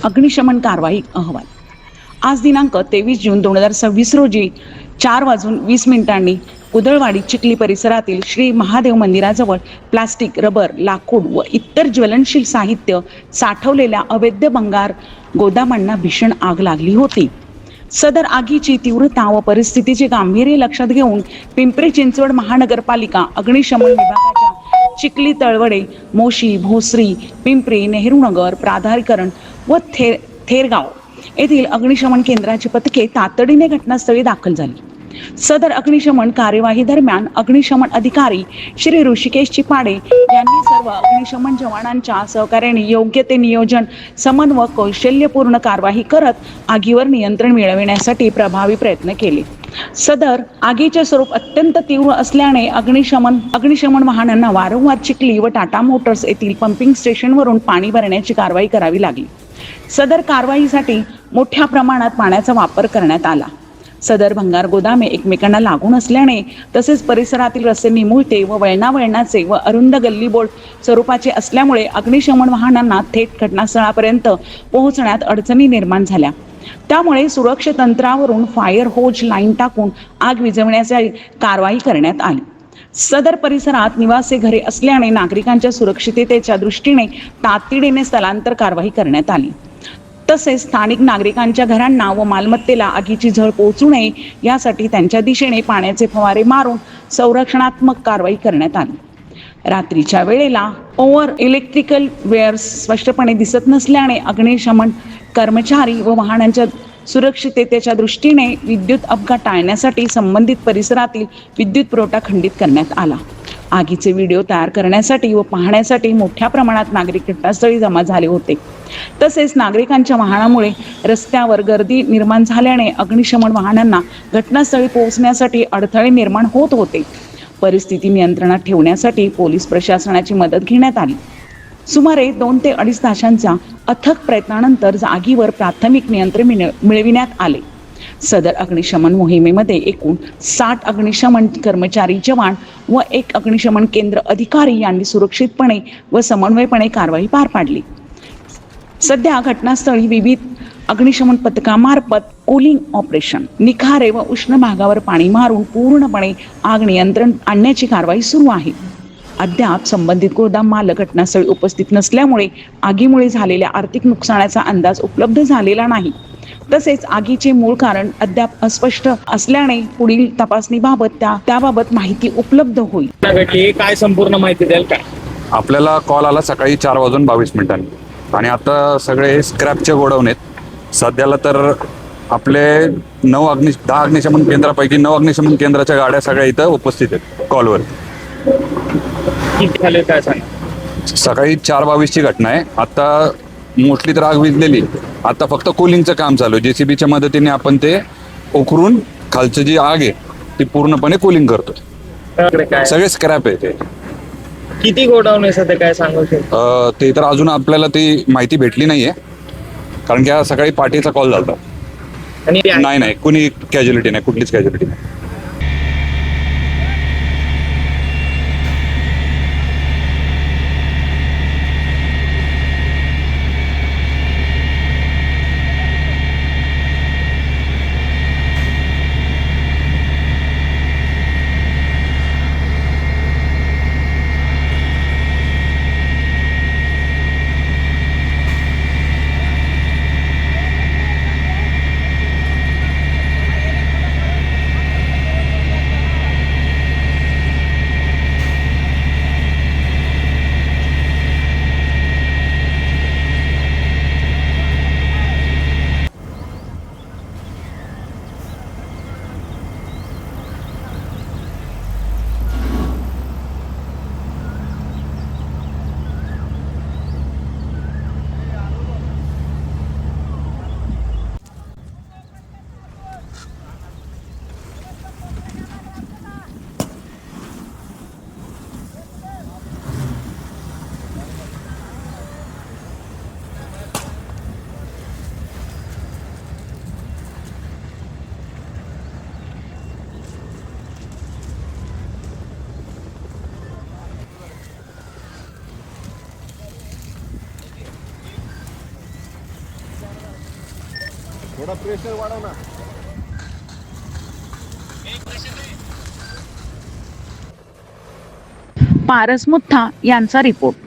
अग्निशमन कारवाई अहवाल. आज दिनांक 23 जून 2026 रोजी 4:20 कुदळवाडी चिखली परिसरातील श्री महादेव मंदिराजवळ प्लास्टिक, रबर, लाकूड व इतर ज्वलनशील साहित्य साठवलेल्या अवैध भंगार गोदामांना भीषण आग लागली होती. सदर आगीची तीव्रता व परिस्थितीचे गांभीर्य लक्षात घेऊन पिंपरी चिंचवड महानगरपालिका अग्निशमन विभागाच्या चिखली, तळवडे, मोशी, भोसरी, पिंपरी, नेहरूनगर, प्राधिकरण व थेरगाव येथील अग्निशमन केंद्राची पथके तातडीने घटनास्थळी दाखल झाली. सदर अग्निशमन कार्यवाही दरम्यान अग्निशमन अधिकारी श्री ऋषिकेश चिपाडे यांनी सर्व अग्निशमन जवानांच्या सहकार्याने योग्य ते नियोजन, समन्वय, कौशल्यपूर्ण कार्यवाही करत आगीवर नियंत्रण मिळविण्यासाठी प्रभावी प्रयत्न केले. सदर आगीचे स्वरूप अत्यंत तीव्र असल्याने अग्निशमन वाहनांना वारंवार चिखली व टाटा मोटर्स येथील पंपिंग स्टेशनवरून पाणी भरण्याची कारवाई करावी लागली. सदर कारवाईसाठी मोठ्या प्रमाणात पाण्याचा वापर करण्यात आला. सदर भंगार गोदामे एकमेकांना लागून असल्याने तसेच परिसरातील रस्ते निमुळते व वळणावळणाचे व अरुंद गल्लीबोळ स्वरूपाचे असल्यामुळे अग्निशमन वाहनांना थेट घटनास्थळापर्यंत पोहोचण्यात अडचणी निर्माण झाल्या. त्यामुळे सुरक्षा तंत्रावरून फायर होज लाईन टाकून आग विझवण्याची कारवाई करण्यात आली. सदर परिसरात निवासी घरे असल्याने नागरिकांच्या सुरक्षिततेच्या दृष्टीने तातडीने स्थलांतर कारवाई करण्यात आली. तसेच स्थानिक नागरिकांच्या घरांना व मालमत्तेला आगीची झळ पोहोचू नये यासाठी त्यांच्या दिशेने पाण्याचे फवारे मारून संरक्षणात्मक कारवाई करण्यात आली. रात्रीच्या वेळेला ओव्हर इलेक्ट्रिकल वेअर्स स्पष्टपणे दिसत नसल्याने अग्निशमन कर्मचारी व वाहनांच्या सुरक्षिततेच्या दृष्टीने विद्युत अपघात टाळण्यासाठी संबंधित परिसरातील विद्युत पुरवठा खंडित करण्यात आला. आगीचे व्हिडिओ तयार करण्यासाठी व पाहण्यासाठी मोठ्या प्रमाणात नागरिक घटनास्थळी जमा झाले होते. तसेच नागरिकांच्या वाहनामुळे रस्त्यावर गर्दी निर्माण झाल्याने अग्निशमन वाहनांना घटनास्थळी पोहोचण्यासाठी अडथळे निर्माण होत होते. परिस्थिती नियंत्रणात ठेवण्यासाठी पोलीस प्रशासनाची मदत घेण्यात आली. सुमारे 2 ते 2.5 तासांच्या अथक प्रयत्नानंतर आगीवर प्राथमिक नियंत्रण मिळविण्यात आले. सदर अग्निशमन मोहिमेमध्ये एकूण 60 अग्निशमन कर्मचारी जवान व 1 अग्निशमन केंद्र अधिकारी यांनी सुरक्षितपणे व समन्वयपणे कारवाई पार पाडली. सध्या घटनास्थळी विविध अग्निशमन पथकामार्फत कूलिंग ऑपरेशन, निखारे व उष्ण भागावर पाणी मारून पूर्णपणे आग नियंत्रण आणण्याची कारवाई सुरू आहे. अद्याप संबंधित गोदाम मालक घटनास्थळी उपस्थित नसल्यामुळे आगीमुळे झालेल्या आर्थिक नुकसानाचा अंदाज उपलब्ध झालेला नाही. तसेच आगीचे मूळ कारण अद्याप अस्पष्ट असल्याने पुढील तपासणीबाबत त्याबाबत माहिती उपलब्ध होईल. काय संपूर्ण माहिती द्याल का? आपल्याला कॉल आला सकाळी 4:22 आणि आता सगळे स्क्रॅपचे गोडाऊन आहेत. सध्याला तर आपले 10 अग्निशमन केंद्रापैकी 9 अग्निशमन केंद्राच्या गाड्या सगळ्या इथं उपस्थित आहेत कॉलवर. किती झाले काय सांग? सकाळी 4:22 घटना आहे. आता मोस्टली तर आग विझलेली, आता फक्त कूलिंगचं काम चालू आहे. JCBच्या मदतीने आपण ते उकरून खालचं जी आग आहे ती पूर्णपणे कूलिंग करतो. सगळे स्क्रॅप आहे ते. किती गोडाऊन आहे सध्या काय सांगू शकतो? ते तर अजून आपल्याला ती माहिती भेटली नाहीये, कारण की सकाळी पार्टीचा कॉल झाला. नाही, कुणी कॅज्युअलिटी नाही, कुठलीच कॅज्युअलिटी नाही. पारस मुत्था यांचा रिपोर्ट.